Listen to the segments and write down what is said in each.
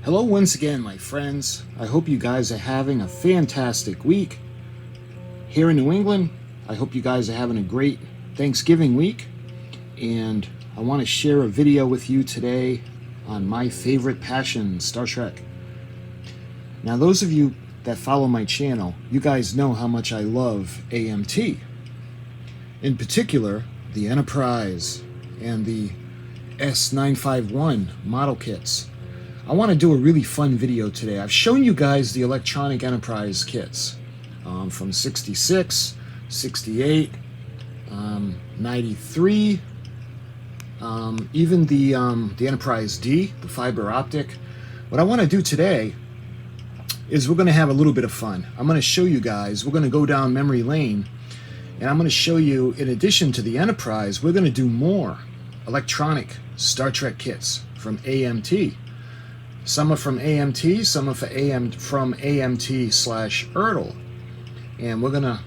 Hello once again, my friends. I hope you guys are having a fantastic week. Here in New England, I hope you guys are having a great Thanksgiving week. And I want to share a video with you today on my favorite passion, Star Trek. Now, those of you that follow my channel, you guys know how much I love AMT. In particular, the Enterprise and the S951 model kits. I want to do a really fun video today. I've shown you guys the electronic Enterprise kits from 66, 68, 93, even the Enterprise D, the fiber optic. What I want to do today is we're going to have a little bit of fun. I'm going to show you guys, we're going to go down memory lane, and I'm going to show you, in addition to the Enterprise, we're going to do more electronic Star Trek kits from AMT. Some are from AMT, some are from AMT/ERTL. And we're going to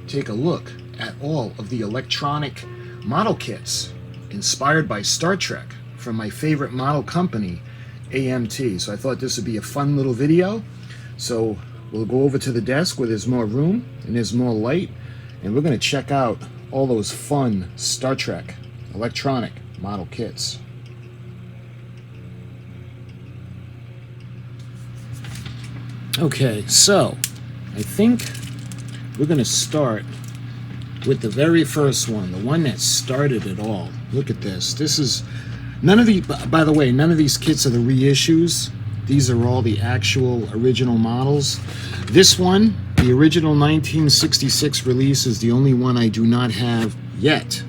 take a look at all of the electronic model kits inspired by Star Trek from my favorite model company, AMT. So I thought this would be a fun little video. So we'll go over to the desk where there's more room and there's more light, and we're going to check out all those fun Star Trek electronic model kits. Okay, so I think we're going to start with the very first one, the one that started it all. Look at this. This is by the way, none of these kits are the reissues. These are all the actual original models. This one, the original 1966 release, is the only one I do not have yet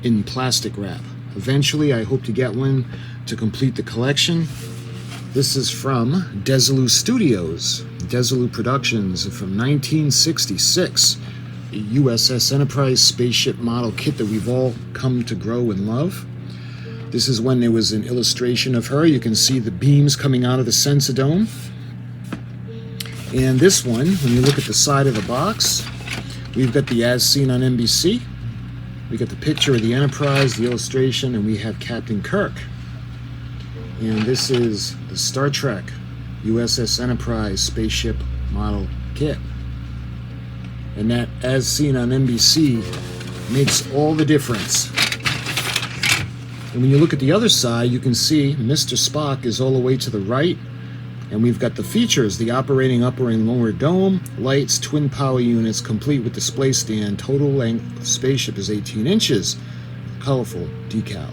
in plastic wrap. Eventually, I hope to get one to complete the collection. This is from Desilu Studios, Desilu Productions from 1966. A u.s.s Enterprise spaceship model kit that we've all come to grow and love. This is when there was an illustration of her. You can see the beams coming out of the sensor dome. And this one, when you look at the side of the box, we've got the As Seen on NBC. We got the picture of the Enterprise, the illustration, and we have Captain Kirk. And this is the Star Trek u.s.s Enterprise spaceship model kit. And that As Seen on NBC makes all the difference. And when you look at the other side, you can see Mr. Spock is all the way to the right. And we've got the features, the operating upper and lower dome, lights, twin power units, complete with display stand. Total length of the spaceship is 18 inches. Colorful decal.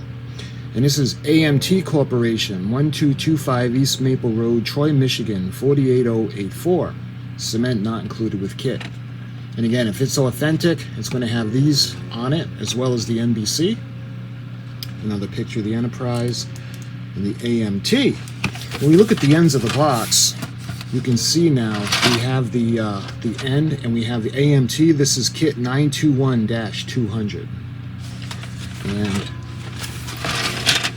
And this is AMT Corporation, 1225 East Maple Road, Troy, Michigan, 48084. Cement not included with kit. And again, if it's authentic, it's going to have these on it, as well as the NBC. Another picture of the Enterprise and the AMT. When we look at the ends of the box, you can see now we have the end, and we have the AMT. This is kit 921-200. And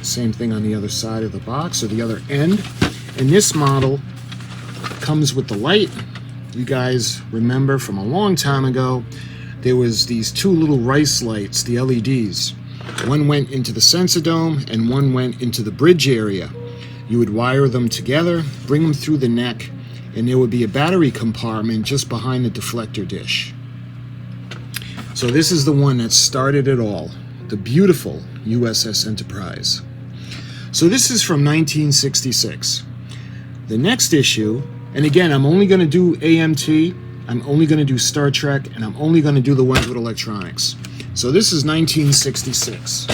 same thing on the other side of the box, or the other end. And this model comes with the light. You guys remember from a long time ago, there was these two little rice lights, the LEDs. One went into the sensor dome and one went into the bridge area. You would wire them together, bring them through the neck, and there would be a battery compartment just behind the deflector dish. So this is the one that started it all, the beautiful u.s.s Enterprise. So this is from 1966. The next issue, and again, I'm only going to do AMT, I'm only going to do Star Trek, and I'm only going to do the ones with electronics. So this is 1966.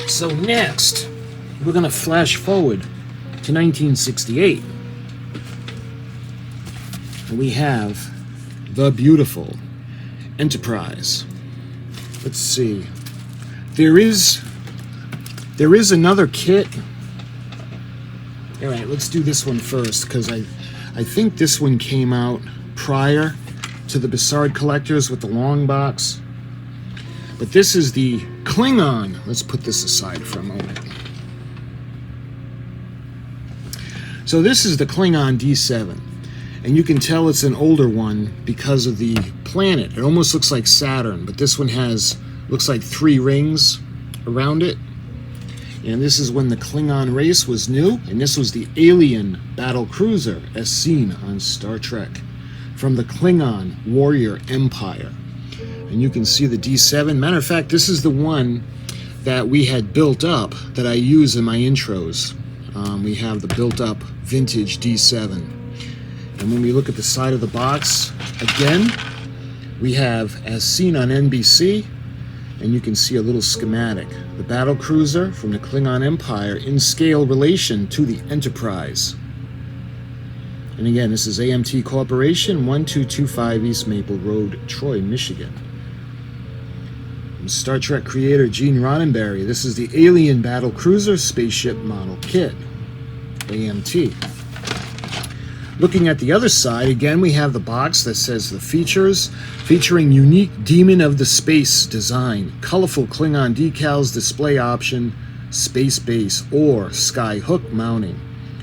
So next, we're going to flash forward to 1968. And we have the beautiful Enterprise. Let's see. There is another kit. All right, let's do this one first, because I think this one came out prior to the Bassard collectors with the long box. But this is the Klingon. Let's put this aside for a moment. So this is the Klingon D7. And you can tell it's an older one because of the planet. It almost looks like Saturn, but this one looks like 3 rings around it. And this is when the Klingon race was new, and this was the alien battle cruiser as seen on Star Trek from the Klingon warrior empire. And you can see the D7. Matter of fact, this is the one that we had built up that I use in my intros. We have the built up vintage D7. And when we look at the side of the box, again, we have as seen on NBC, and you can see a little schematic. The battle cruiser from the Klingon Empire in scale relation to the Enterprise. And again, this is AMT Corporation, 1225 East Maple Road, Troy, Michigan. From Star Trek creator Gene Roddenberry, this is the Alien Battle Cruiser Spaceship Model Kit, AMT. Looking at the other side, again, we have the box that says the features, featuring unique Demon of the Space design, colorful Klingon decals, display option, space base or sky hook mounting,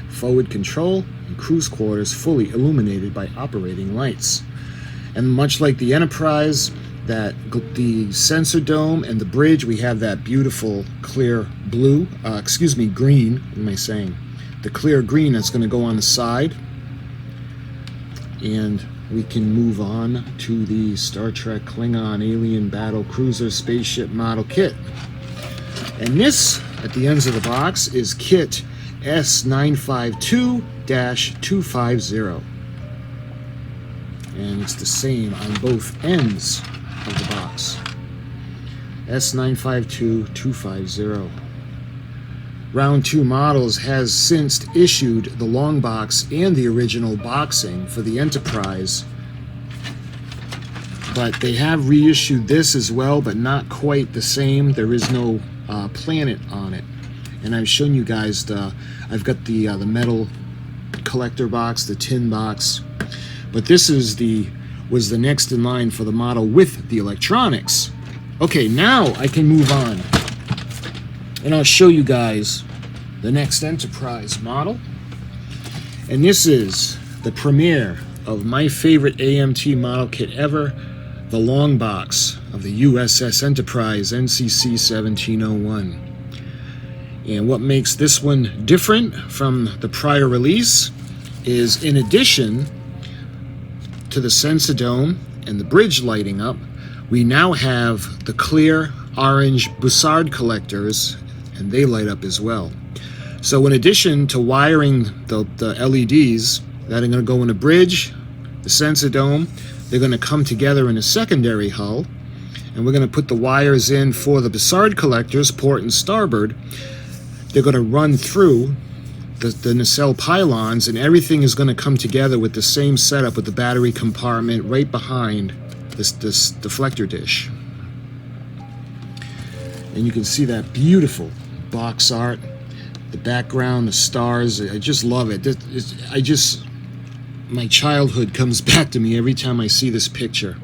forward control, and cruise quarters fully illuminated by operating lights. And much like the Enterprise, that the sensor dome and the bridge, we have that beautiful clear blue, green, what am I saying? The clear green that's going to go on the side. And we can move on to the Star Trek Klingon Alien Battle Cruiser Spaceship Model Kit. And this, at the ends of the box, is Kit S952-250. And it's the same on both ends of the box. S952-250. Round 2 Models has since issued the long box and the original boxing for the Enterprise, but they have reissued this as well, but not quite the same. There is no planet on it, and I've shown you guys I've got the metal collector box, the tin box, but this is was the next in line for the model with the electronics. Okay, now I can move on. And I'll show you guys the next Enterprise model. And this is the premiere of my favorite AMT model kit ever, the long box of the u.s.s. Enterprise NCC 1701. And what makes this one different from the prior release is, in addition to the sensor dome and the bridge lighting up, we now have the clear orange Bussard collectors, and they light up as well. So in addition to wiring the LEDs that are going to go in a bridge, the sensor dome, they're going to come together in a secondary hull, and we're going to put the wires in for the Bussard collectors, port and starboard. They're going to run through the nacelle pylons, and everything is going to come together with the same setup with the battery compartment right behind this deflector dish. And you can see that beautiful box art, the background, the stars. I just love it. My childhood comes back to me every time I see this picture.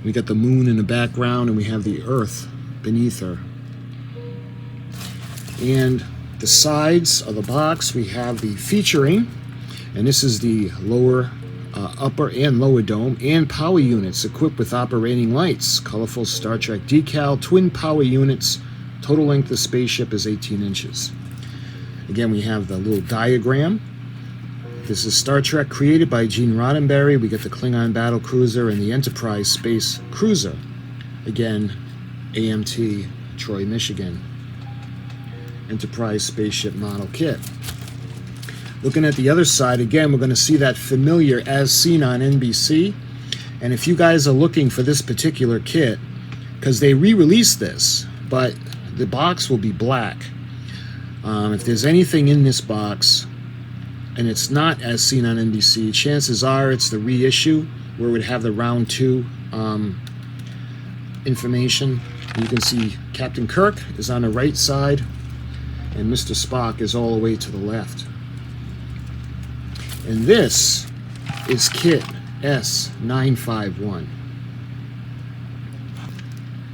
We got the moon in the background, and we have the Earth beneath her. And the sides of the box, we have the featuring, and this is the upper and lower dome, and power units equipped with operating lights, colorful Star Trek decal, twin power units. Total length of the spaceship is 18 inches. Again, we have the little diagram. This is Star Trek created by Gene Roddenberry. We get the Klingon battle cruiser and the Enterprise space cruiser. Again, AMT, Troy, Michigan. Enterprise spaceship model kit. Looking at the other side, again, we're going to see that familiar as seen on NBC. And if you guys are looking for this particular kit, because they re-released this, but the box will be black. If there's anything in this box and it's not as seen on NBC, chances are it's the reissue where it would have the round 2 information. You can see Captain Kirk is on the right side and Mr. Spock is all the way to the left. And this is kit S951.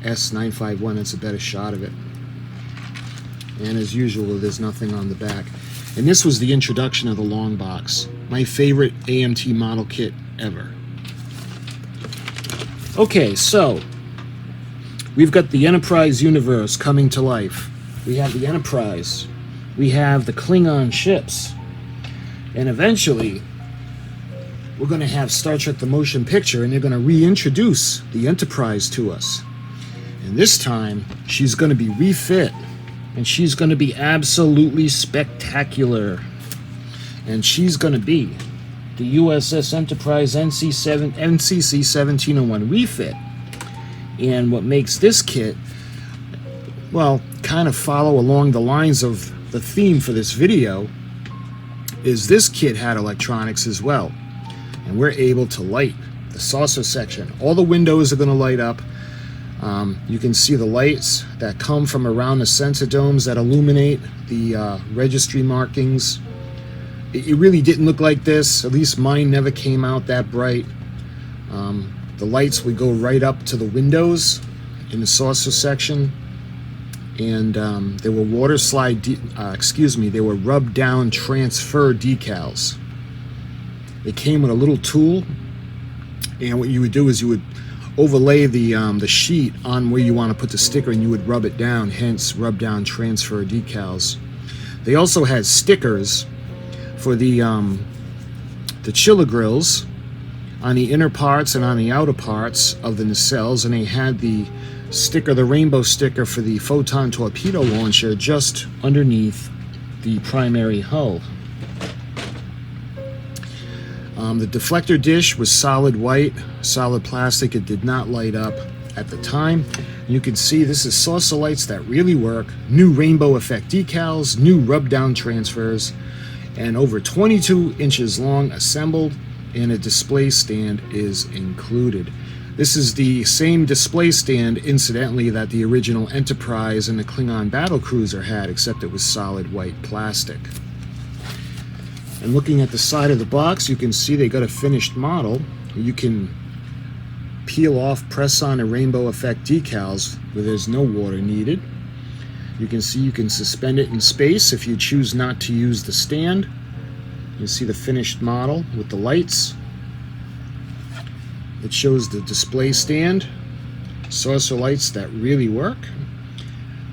S951, that's a better shot of it. And as usual, there's nothing on the back. And this was the introduction of the long box. My favorite AMT model kit ever. Okay, so we've got the Enterprise universe coming to life. we have the Enterprise, we have the Klingon ships, and eventually we're going to have Star Trek the Motion Picture, and they're going to reintroduce the Enterprise to us. And this time, she's going to be refit, and she's going to be absolutely spectacular. And she's going to be the u.s.s Enterprise NCC 1701 refit. And what makes this kit, well, kind of follow along the lines of the theme for this video, is this kit had electronics as well. And we're able to light the saucer section. All the windows are going to light up. You can see the lights that come from around the sensor domes that illuminate the registry markings. It really didn't look like this. At least mine never came out that bright. The lights would go right up to the windows in the saucer section. And there were water slide, they were rub down transfer decals. They came with a little tool, and what you would do is you would overlay the sheet on where you want to put the sticker, and you would rub it down, hence rub down transfer decals. They also had stickers for the chiller grills on the inner parts and on the outer parts of the nacelles, and they had the sticker, the rainbow sticker for the photon torpedo launcher just underneath the primary hull. The deflector dish was solid white, solid plastic. It did not light up at the time. You can see this is saucer lights that really work, new rainbow effect decals, new rub down transfers, and over 22 inches long assembled, and a display stand is included. This is the same display stand, incidentally, that the original Enterprise and the Klingon battlecruiser had, except it was solid white plastic. And looking at the side of the box, you can see they got a finished model. You can peel off, press on the rainbow effect decals where there's no water needed. You can see you can suspend it in space if you choose not to use the stand. You can see the finished model with the lights. It shows the display stand, saucer lights that really work.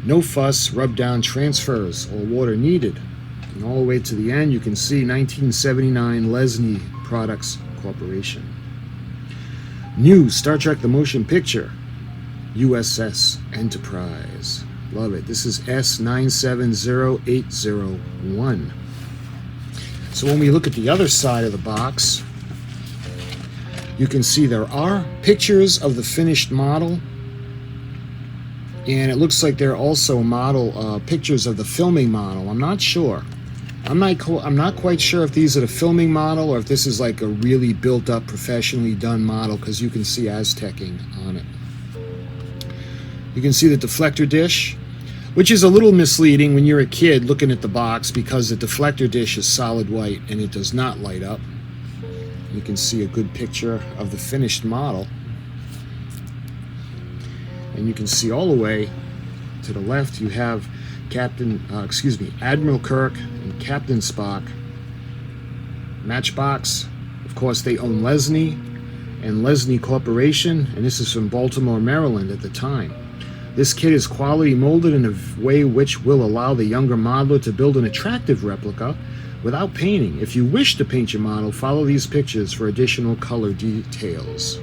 No fuss, rub down transfers or water needed. And all the way to the end, you can see 1979 Lesney Products Corporation. New Star Trek the Motion Picture, u.s.s Enterprise. Love it. This is S970801. So when we look at the other side of the box, you can see there are pictures of the finished model, and it looks like there are also pictures of the filming model. I'm not sure. I'm not quite sure if these are the filming model or if this is like a really built up, professionally done model, because you can see Aztecing on it. You can see the deflector dish, which is a little misleading when you're a kid looking at the box, because the deflector dish is solid white and it does not light up. You can see a good picture of the finished model. And you can see all the way to the left, you have Admiral Kirk and Captain Spock. Matchbox, of course, they own Lesney and Lesney Corporation, and this is from Baltimore, Maryland at the time. This kit is quality molded in a way which will allow the younger modeler to build an attractive replica without painting. If you wish to paint your model, follow these pictures for additional color details.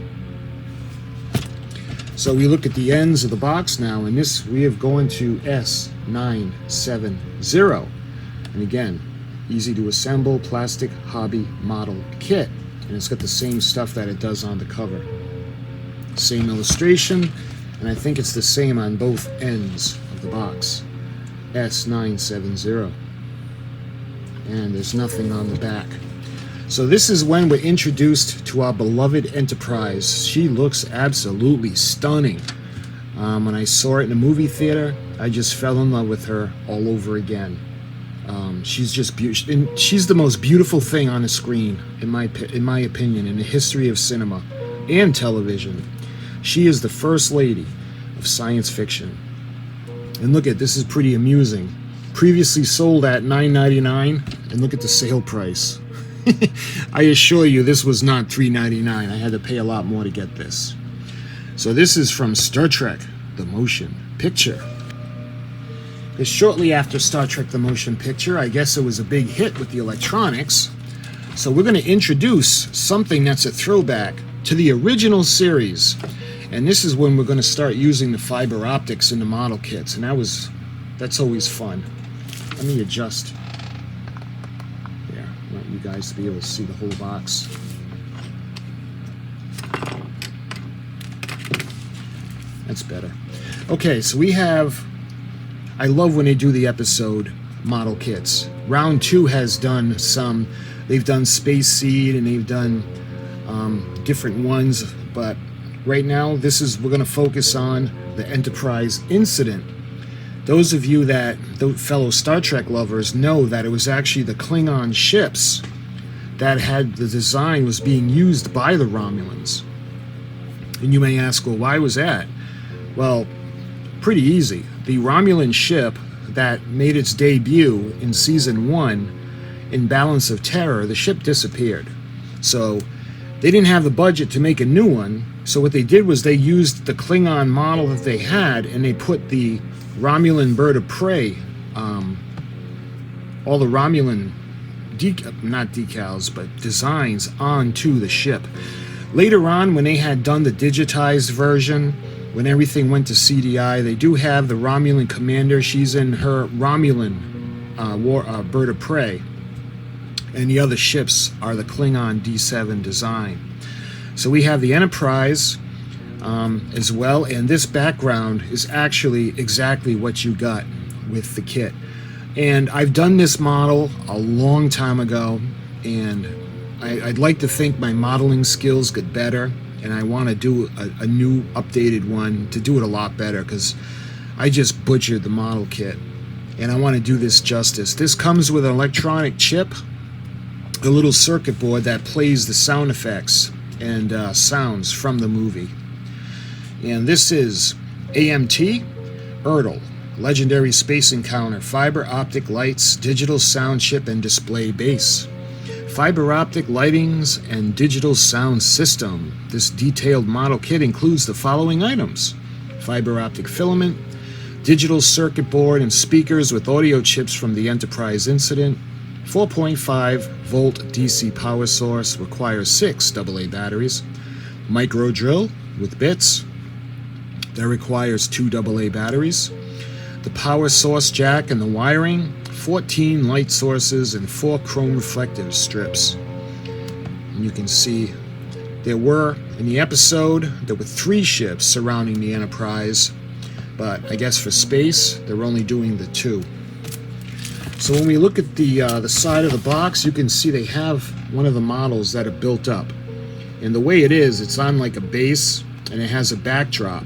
So we look at the ends of the box now, and this we have going to S970. And again, easy to assemble plastic hobby model kit. And it's got the same stuff that it does on the cover. Same illustration, and I think it's the same on both ends of the box. S970. And there's nothing on the back. So this is when we're introduced to our beloved Enterprise. She looks absolutely stunning. When I saw it in the movie theater, I just fell in love with her all over again. She's just beautiful, and she's the most beautiful thing on the screen, in my opinion, in the history of cinema and television. She is the first lady of science fiction. And look at this, is pretty amusing. Previously sold at $9.99, and look at the sale price. I assure you this was not $3.99. I had to pay a lot more to get this. So this is from Star Trek the Motion Picture. is shortly after Star Trek The Motion Picture. I guess it was a big hit with the electronics. So we're going to introduce something that's a throwback to the original series. And this is when we're going to start using the fiber optics in the model kits. And that's always fun. Let me adjust. Yeah, I want you guys to be able to see the whole box. That's better. Okay, so we have, I love when they do the episode model kits. Round 2 has done some, they've done Space Seed and they've done different ones, but right now we're going to focus on the Enterprise incident. Those of you that, the fellow Star Trek lovers, know that it was actually the Klingon ships that had the design was being used by the Romulans. And you may ask, well, why was that? Well, pretty easy. The Romulan ship that made its debut in Season 1 in Balance of Terror, the ship disappeared. So they didn't have the budget to make a new one, so what they did was they used the Klingon model that they had, and they put the Romulan bird of prey, all the Romulan, not decals, but designs onto the ship. Later on, when they had done the digitized version, when everything went to CDI, they do have the Romulan commander. She's in her Romulan bird of prey. And the other ships are the Klingon D7 design. So we have the Enterprise as well, and this background is actually exactly what you got with the kit. And I've done this model a long time ago, and I'd like to think my modeling skills get better, and I want to do a new updated one to do it a lot better, because I just butchered the model kit, and I want to do this justice. This comes with an electronic chip, a little circuit board that plays the sound effects and sounds from the movie. And this is AMT ERTL, Legendary Space Encounter, fiber optic lights, digital sound chip and display base. Fiber optic lightings and digital sound system. This detailed model kit includes the following items: fiber optic filament, digital circuit board and speakers with audio chips from the Enterprise incident, 4.5 volt DC power source, requires 6 AA batteries, micro drill with bits that requires 2 AA batteries, the power source jack and the wiring, 14 light sources and 4 chrome reflective strips. And you can see there were, in the episode, there were 3 ships surrounding the Enterprise, but I guess for space, they're only doing the 2. So when we look at the side of the box, you can see they have one of the models that are built up. And the way it is, it's on like a base, and it has a backdrop.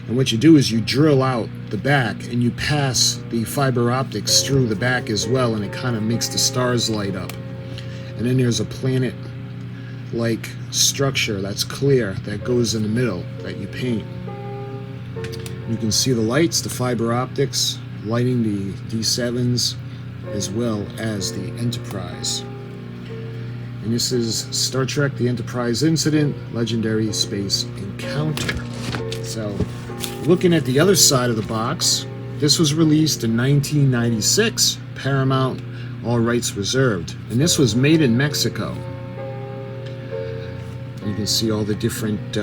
And what you do is you drill out the back, and you pass the fiber optics through the back as well, and it kind of makes the stars light up. And then there's a planet-like structure that's clear that goes in the middle that you paint. You can see the lights, the fiber optics, lighting the D7s, as well as the Enterprise. And this is Star Trek The Enterprise Incident, Legendary Space Encounter. So, looking at the other side of the box, this was released in 1996, Paramount, all rights reserved. And this was made in Mexico. You can see all the different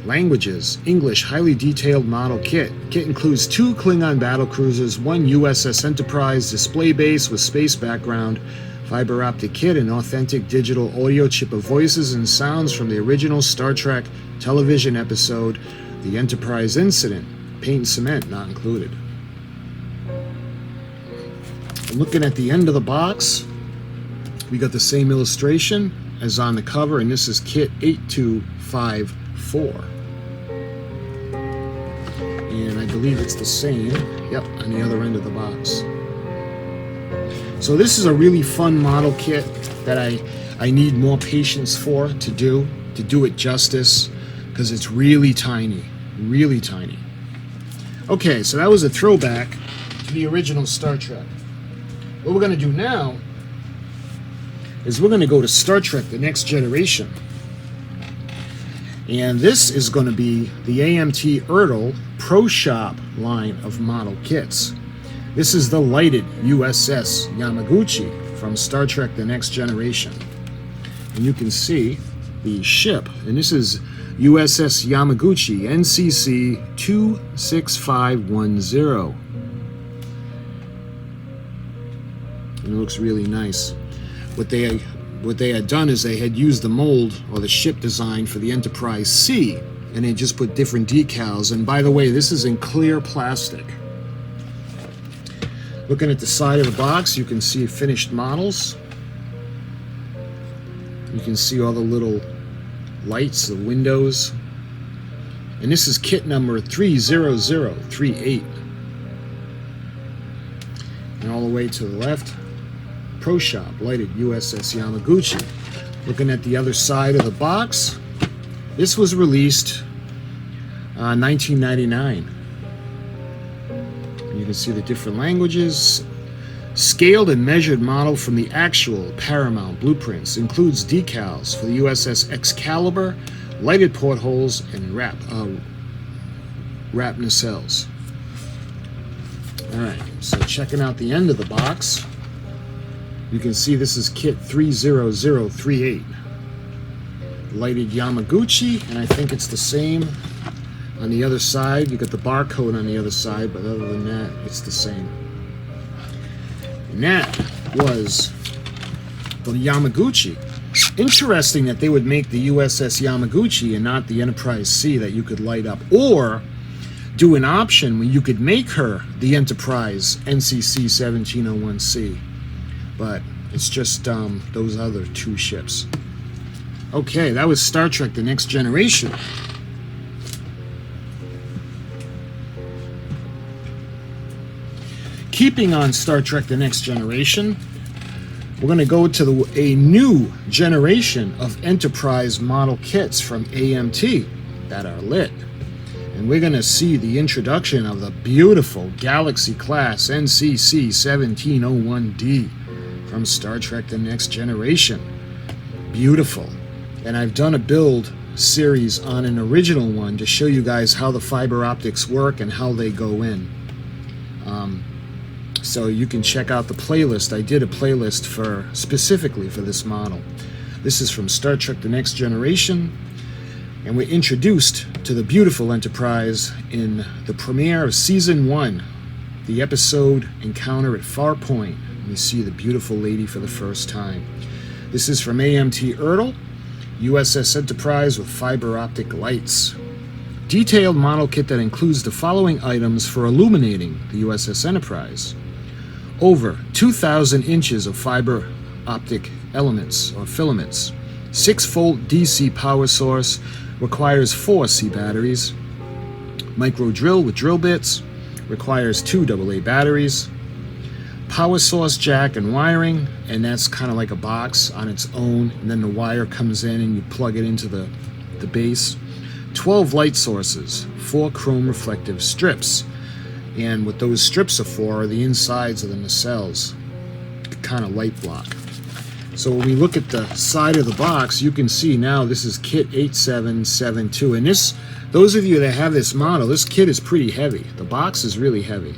languages. English, highly detailed model kit. Kit includes 2 Klingon battle cruisers, 1 u.s.s. Enterprise, display base with space background, fiber optic kit, and authentic digital audio chip of voices and sounds from the original Star Trek television episode, The Enterprise Incident. Paint and cement not included. And looking at the end of the box, we got the same illustration as on the cover, and this is kit 8254. And I believe it's the same, yep, on the other end of the box. So this is a really fun model kit that I need more patience to do it justice, because it's really tiny, really tiny. Okay, so that was a throwback to the original Star Trek. What we're going to do now is we're going to go to Star Trek The Next Generation. And this is going to be the AMT ERTL Pro Shop line of model kits. This is the lighted u.s.s. Yamaguchi from Star Trek The Next Generation. And you can see the ship, and this is u.s.s. Yamaguchi NCC 26510. And it looks really nice. What they had done is they had used the mold or the ship design for the Enterprise C, and they just put different decals. And by the way, this is in clear plastic. Looking at the side of the box, you can see finished models. You can see all the little lights, the windows. And this is kit number 30038. And all the way to the left, Pro Shop, lighted u.s.s. Yamaguchi. Looking at the other side of the box, this was released 1999. You can see the different languages. Scaled and measured model from the actual Paramount blueprints. Includes decals for the u.s.s. Excalibur, lighted portholes, and wrap nacelles. Alright, so checking out the end of the box, you can see this is kit 30038. Lighted Yamaguchi, and I think it's the same on the other side. You got the barcode on the other side, but other than that, it's the same. And that was the Yamaguchi. Interesting that they would make the u.s.s. Yamaguchi and not the Enterprise C that you could light up, or do an option where you could make her the Enterprise NCC 1701C. But it's just those other two ships. Okay, that was Star Trek The Next Generation. Keeping on Star Trek The Next Generation, we're going to go to a new generation of Enterprise model kits from AMT that are lit. And we're going to see the introduction of the beautiful Galaxy Class NCC 1701D from Star Trek The Next Generation. Beautiful. And I've done a build series on an original one to show you guys how the fiber optics work and how they go in. So you can check out the playlist. I did a playlist specifically for this model. This is from Star Trek The Next Generation, and we're introduced to the beautiful Enterprise in the premiere of Season 1, the episode Encounter at Farpoint. We see the beautiful lady for the first time. This is from AMT ERTL, u.s.s. Enterprise with fiber optic lights. Detailed model kit that includes the following items for illuminating the u.s.s. Enterprise. Over 2,000 inches of fiber optic elements or filaments. 6-volt DC power source, requires 4 C batteries. Micro drill with drill bits, requires 2 AA batteries. Power source jack and wiring, and that's kind of like a box on its own, and then the wire comes in and you plug it into the base. 12 light sources, 4 chrome reflective strips. And what those strips are for are the insides of the nacelles, kind of light block. So when we look at the side of the box, you can see now this is kit 8772. And this, those of you that have this model, this kit is pretty heavy. The box is really heavy.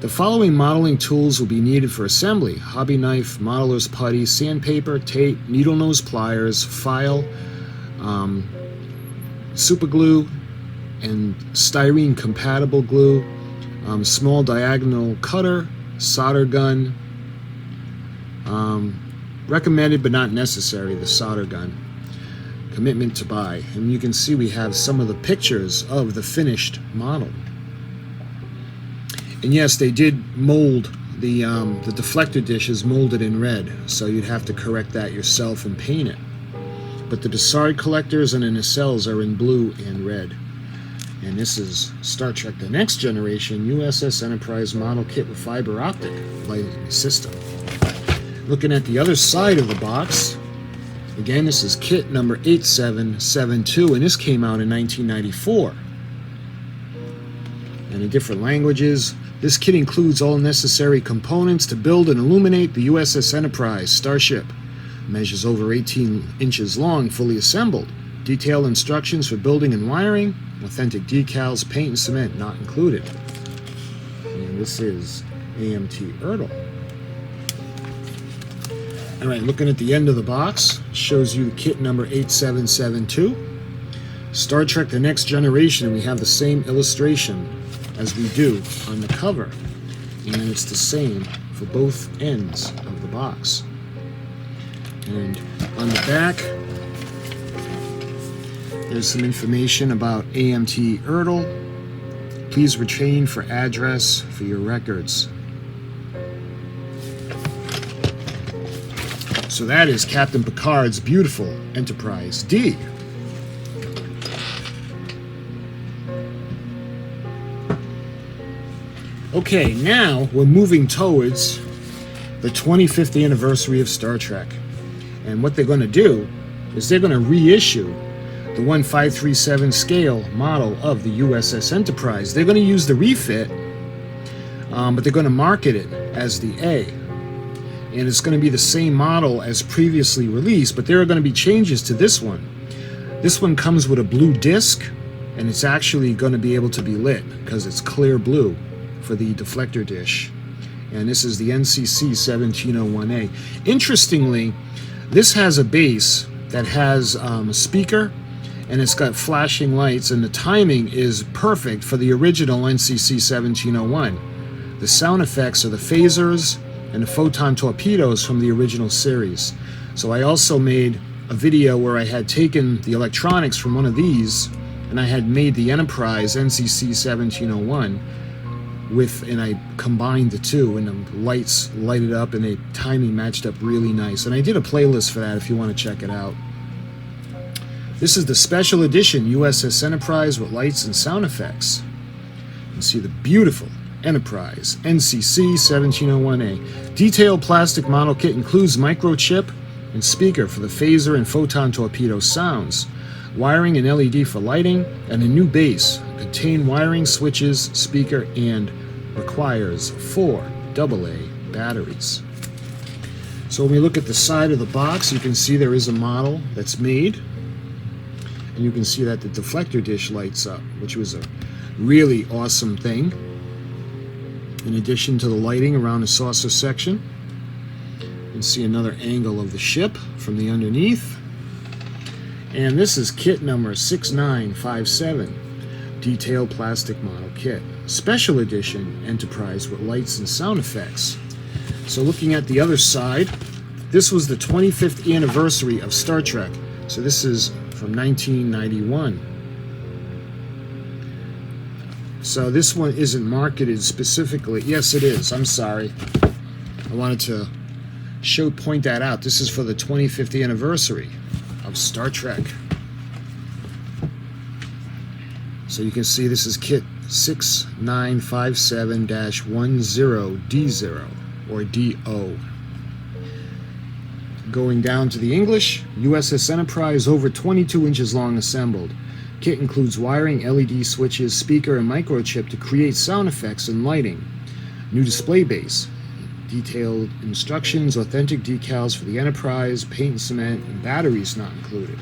The following modeling tools will be needed for assembly: hobby knife, modeler's putty, sandpaper, tape, needle nose pliers, file, super glue, and styrene compatible glue, small diagonal cutter, solder gun, recommended but not necessary, the solder gun. Commitment to buy. And you can see we have some of the pictures of the finished model. And yes, they did mold the deflector dish is molded in red, so you'd have to correct that yourself and paint it. But the Bussard collectors and the nacelles are in blue and red. And this is Star Trek The Next Generation u.s.s. Enterprise model kit with fiber optic lighting system. Looking at the other side of the box, again, this is kit number 8772, and this came out in 1994. And in different languages. This kit includes all necessary components to build and illuminate the u.s.s. Enterprise starship. Measures over 18 inches long, fully assembled. Detailed instructions for building and wiring. Authentic decals, paint and cement not included. And And this is AMT ERTL. All right, looking at the end of the box, shows you kit number 8772. Star Trek The Next Generation, we have the same illustration as we do on the cover. And it's the same for both ends of the box. And on the back, there's some information about AMT ERTL. Please retain for address for your records. So that is Captain Picard's beautiful Enterprise D. Okay, now we're moving towards the 25th anniversary of Star Trek. And what they're going to do is they're going to reissue the 1537 scale model of the u.s.s. Enterprise. They're going to use the refit, but they're going to market it as the A. And it's going to be the same model as previously released, but there are going to be changes to this one. This one comes with a blue disc, and it's actually going to be able to be lit because it's clear blue for the deflector dish. And this is the NCC 1701A. Interestingly, this has a base that has a speaker, and it's got flashing lights, and the timing is perfect for the original NCC 1701. The sound effects are the phasers and the photon torpedoes from the original series. So I also made a video where I had taken the electronics from one of these, and I had made the Enterprise NCC 1701 and I combined the two, and the lights lighted up and the timing matched up really nice. And I did a playlist for that if you want to check it out. This is the special edition u.s.s. Enterprise with lights and sound effects. You can see the beautiful Enterprise NCC 1701A. Detailed plastic model kit includes microchip and speaker for the phaser and photon torpedo sounds, wiring and LED for lighting, and a new base. Contain wiring, switches, speaker, and requires 4 AA batteries. So when we look at the side of the box, you can see there is a model that's made, and you can see that the deflector dish lights up, which was a really awesome thing. In addition to the lighting around the saucer section, you can see another angle of the ship from the underneath. And this is kit number 6957, detailed plastic model kit. Special edition Enterprise with lights and sound effects. So looking at the other side, this was the 25th anniversary of Star Trek. So this is from 1991. So this one isn't marketed specifically. Yes, it is. I'm sorry. I wanted to point that out. This is for the 25th anniversary of Star Trek. So you can see this is kit 6957-10D0 or DO. Going down to the English, u.s.s. Enterprise over 22 inches long assembled. Kit includes wiring, LED switches, speaker, and microchip to create sound effects and lighting. New display base. Detailed instructions, authentic decals for the Enterprise, paint and cement, and batteries not included.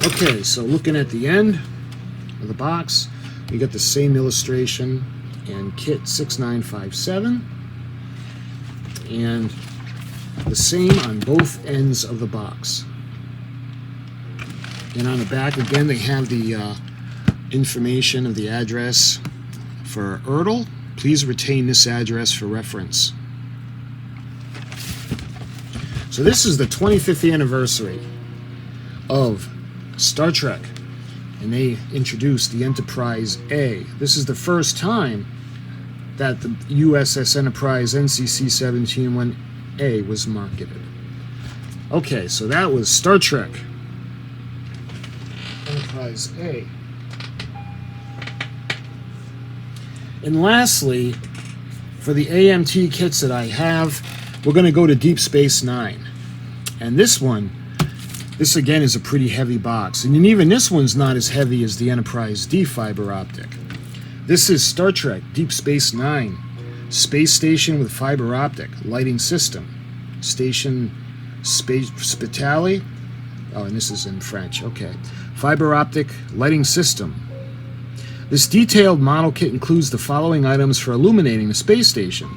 Okay, so looking at the end of the box, we got the same illustration and kit 6957, and the same on both ends of the box. And on the back, again, they have the information of the address for ERTL. Please retain this address for reference. So this is the 25th anniversary of Star Trek, and they introduced the Enterprise A. This is the first time that the u.s.s. Enterprise NCC 1701A was marketed. Okay, so that was Star Trek Enterprise A. And lastly, for the AMT kits that I have, we're going to go to Deep Space Nine. And this again is a pretty heavy box. And even this one's not as heavy as the Enterprise D fiber optic. This is Star Trek Deep Space Nine. Space station with fiber optic lighting system. Station Spitali. Oh, and this is in French. Okay. Fiber optic lighting system. This detailed model kit includes the following items for illuminating the space station.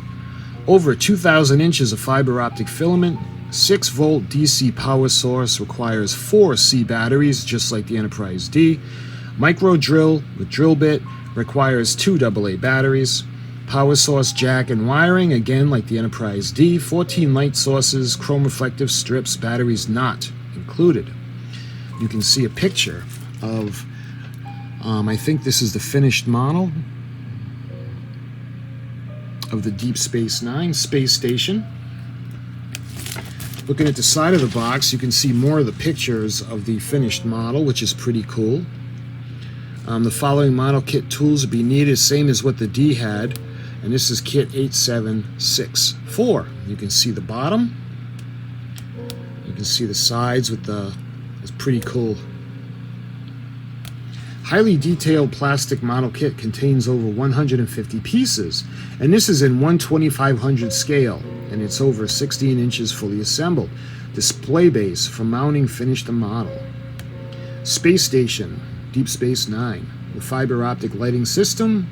Over 2,000 inches of fiber optic filament, 6-volt DC power source, requires 4 C batteries, just like the Enterprise D. Micro drill with drill bit, requires 2 AA batteries. Power source jack and wiring, again like the Enterprise D. 14 light sources, chrome reflective strips, batteries not included. You can see a picture of, I think this is the finished model of the Deep Space Nine space station. Looking at the side of the box, you can see more of the pictures of the finished model, which is pretty cool. The following model kit tools would be needed, same as what the D had, and this is kit 8764. You can see the bottom. You can see the sides with it's pretty cool. Highly detailed plastic model kit contains over 150 pieces, and this is in 1/2500 scale, and it's over 16 inches fully assembled. Display base for mounting finished the model. Space station, Deep Space Nine, the fiber optic lighting system.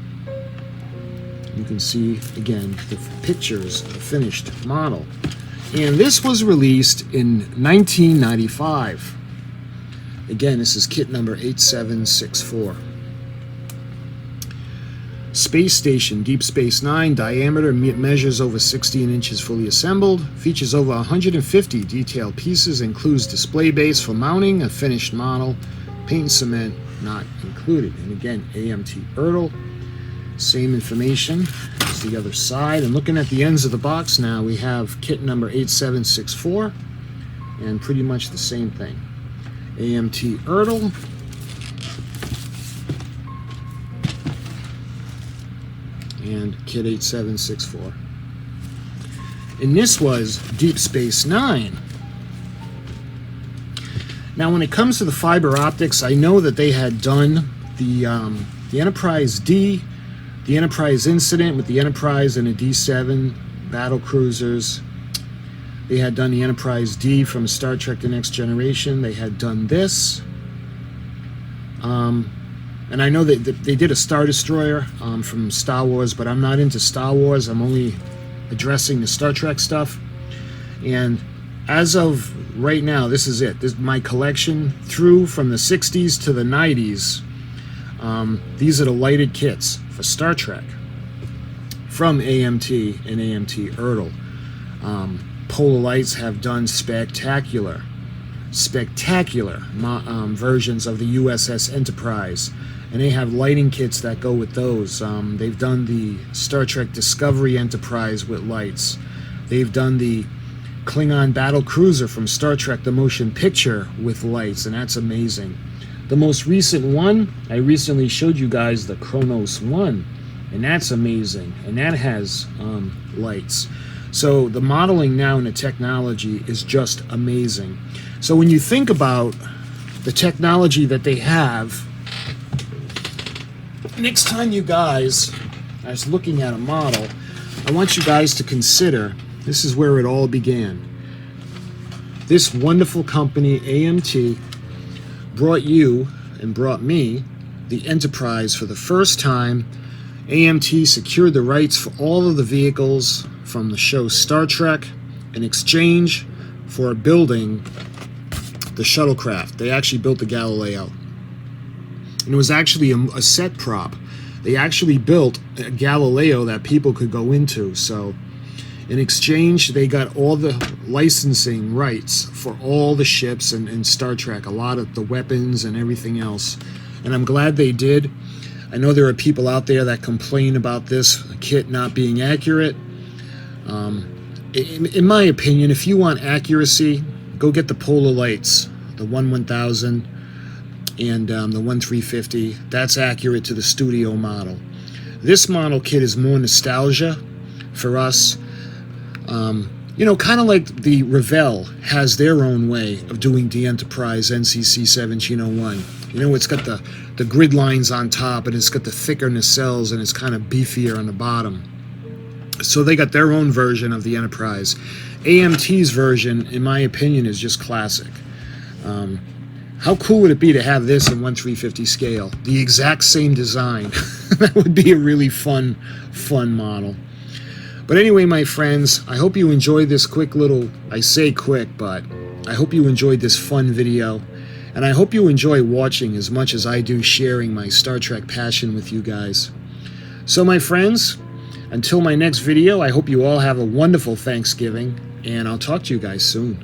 You can see again the pictures of the finished model, and this was released in 1995. Again, this is kit number 8764. Space station, Deep Space Nine, diameter measures over 16 inches fully assembled, features over 150 detailed pieces, includes display base for mounting a finished model, paint and cement not included. And again, AMT ERTL, same information as the other side. And looking at the ends of the box now, we have kit number 8764, and pretty much the same thing. AMT ERTL, and kit 8764. And this was Deep Space Nine. Now when it comes to the fiber optics, I know that they had done the Enterprise D, the Enterprise incident with the Enterprise and the D7 battle cruisers. They had done the Enterprise D from Star Trek The Next Generation. They had done this. And I know that they did a Star Destroyer from Star Wars, but I'm not into Star Wars. I'm only addressing the Star Trek stuff. And as of right now, this is it. This is my collection through from the 60s to the 90s. These are the lighted kits for Star Trek from AMT and AMT ERTL. Polar Lights have done spectacular versions of the u.s.s. Enterprise, and they have lighting kits that go with those. They've done the Star Trek Discovery Enterprise with lights. They've done the Klingon battle cruiser from Star Trek The Motion Picture with lights, and that's amazing. The most recent one, I recently showed you guys the Kronos 1, and that's amazing, and that has lights. So the modeling now and the technology is just amazing. So when you think about the technology that they have, next time you guys are looking at a model, I want you guys to consider this is where it all began. This wonderful company, AMT, brought you and brought me the Enterprise for the first time. AMT secured the rights for all of the vehicles from the show Star Trek in exchange for building the shuttlecraft. They actually built the Galileo. And it was actually a set prop. They actually built a Galileo that people could go into. So in exchange, they got all the licensing rights for all the ships and Star Trek, a lot of the weapons and everything else. And I'm glad they did. I know there are people out there that complain about this kit not being accurate. In my opinion, if you want accuracy, go get the Polar Lights, the 1/1000 and the 1/350. That's accurate to the studio model. This model kit is more nostalgia for us. You know, kind of like the Revell has their own way of doing the Enterprise NCC 1701. You know, it's got the grid lines on top, and it's got the thicker nacelles, and it's kind of beefier on the bottom. So they got their own version of the Enterprise. AMT's version, in my opinion, is just classic. How cool would it be to have this in 1/350 scale? The exact same design. That would be a really fun model. But anyway, my friends, I hope you enjoyed this quick little, I say quick, but I hope you enjoyed this fun video. And I hope you enjoy watching as much as I do sharing my Star Trek passion with you guys. So my friends, until my next video, I hope you all have a wonderful Thanksgiving, and I'll talk to you guys soon.